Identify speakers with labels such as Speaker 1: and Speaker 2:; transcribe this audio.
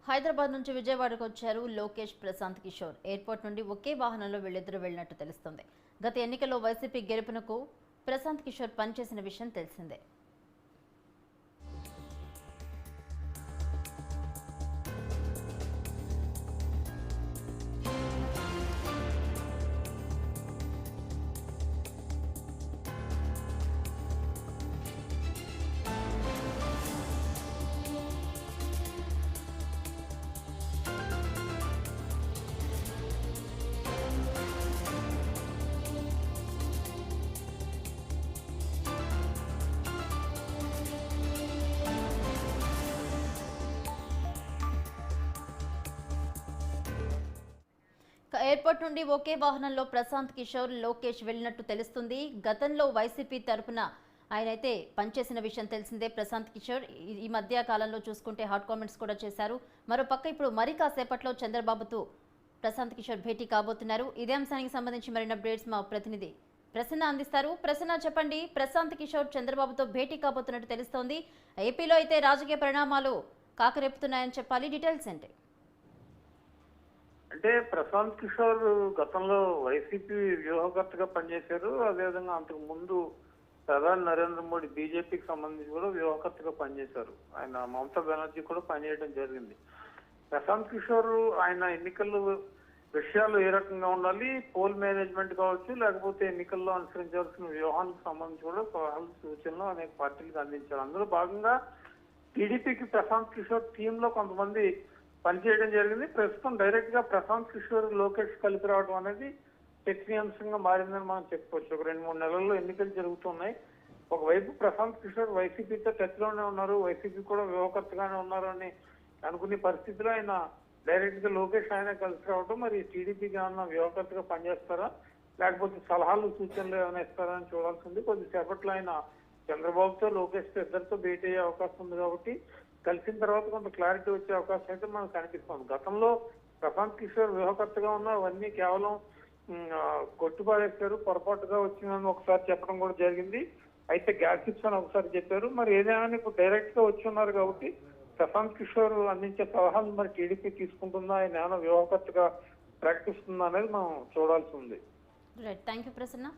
Speaker 1: హైదరాబాద్ నుంచి విజయవాడకు వచ్చారు లోకేష్, ప్రశాంత్ కిషోర్. ఎయిర్పోర్ట్ నుండి ఒకే వాహనంలో వీళ్ళిద్దరూ వెళ్లినట్టు తెలుస్తోంది. గత ఎన్నికల్లో వైసీపీ గెలుపునకు ప్రశాంత్ కిషోర్ పనిచేసిన విషయం తెలిసిందే. ఎయిర్పోర్ట్ నుండి ఒకే వాహనంలో ప్రశాంత్ కిషోర్, లోకేష్ వెళ్లినట్టు తెలుస్తుంది. గతంలో వైసీపీ తరపున ఆయనైతే పనిచేసిన విషయం తెలిసిందే. ప్రశాంత్ కిషోర్ ఈ మధ్య కాలంలో చూసుకుంటే హాట్ కామెంట్స్ కూడా చేశారు. మరోపక్క ఇప్పుడు మరి కాసేపట్లో చంద్రబాబుతో ప్రశాంత్ కిషోర్ భేటీ కాబోతున్నారు. ఇదే అంశానికి సంబంధించి మరిన్ని అప్డేట్స్ మా ప్రతినిధి ప్రసన్న అందిస్తారు. ప్రసన్న, చెప్పండి, ప్రశాంత్ కిషోర్ చంద్రబాబుతో భేటీ కాబోతున్నట్టు తెలుస్తోంది. ఏపీలో అయితే రాజకీయ పరిణామాలు కాకరేపుతున్నాయని చెప్పాలి. డీటెయిల్స్ ఏంటి?
Speaker 2: అంటే ప్రశాంత్ కిషోర్ గతంలో వైసీపీ వ్యూహకర్తగా పనిచేశారు. అదేవిధంగా అంతకు ముందు ప్రధాని నరేంద్ర మోడీ బీజేపీకి సంబంధించి కూడా వ్యూహకర్తగా పనిచేశారు. ఆయన మమతా బెనర్జీ కూడా పనిచేయడం జరిగింది. ప్రశాంత్ కిషోర్ ఆయన ఎన్నికల్లో విషయాలు ఏ రకంగా ఉండాలి, పోల్ మేనేజ్మెంట్ కావచ్చు, లేకపోతే ఎన్నికల్లో అనుసరించాల్సిన వ్యూహానికి సంబంధించి కూడా సలహాలు, సూచనలు అనేక పార్టీలకు అందించారు. అందులో భాగంగా టీడీపీకి ప్రశాంత్ కిషోర్ టీంలో కొంతమంది పనిచేయడం జరిగింది. ప్రస్తుతం డైరెక్ట్ గా ప్రశాంత్ కిషోర్, లోకేష్ కలిపి రావడం అనేది చర్చనీయాంశంగా మారిందని మనం చెప్పుకోవచ్చు. ఒక 2-3 నెలల్లో ఎన్నికలు జరుగుతున్నాయి. ఒకవైపు ప్రశాంత్ కిషోర్ వైసీపీతో టచ్ లోనే ఉన్నారు, వైసీపీ కూడా వ్యూహకర్తగానే ఉన్నారు అని అనుకునే పరిస్థితిలో ఆయన డైరెక్ట్ గా లోకేష్ ఆయన కలిసి రావడం, మరి టీడీపీకి ఏమన్నా వ్యూహకర్తగా పనిచేస్తారా, లేకపోతే సలహాలు, సూచనలు ఏమైనా ఇస్తారా అని చూడాల్సింది. కొద్దిసేపట్లో ఆయన చంద్రబాబుతో, లోకేష్ తో ఇద్దరితో భేటీ అయ్యే అవకాశం ఉంది. కాబట్టి కలిసిన తర్వాత కొంత క్లారిటీ వచ్చే అవకాశం అయితే మనకు కనిపిస్తుంది. గతంలో ప్రశాంత్ కిషోర్ వ్యూహకర్తగా ఉన్న అవన్నీ కేవలం కొట్టుపారేశారు, పొరపాటుగా వచ్చిందని ఒకసారి చెప్పడం కూడా జరిగింది. అయితే గ్యాసిప్స్ అని ఒకసారి చెప్పారు. మరి ఏదైనా ఇప్పుడు డైరెక్ట్ గా వచ్చి ఉన్నారు కాబట్టి ప్రశాంత్ కిషోర్ అందించే సలహాలు మరి టీడీపీ తీసుకుంటుందా, ఆయన ఏమైనా వ్యూహకర్తగా ప్రకటిస్తుందా అనేది మనం చూడాల్సి ఉంది.
Speaker 1: Right, thank you Prasanna.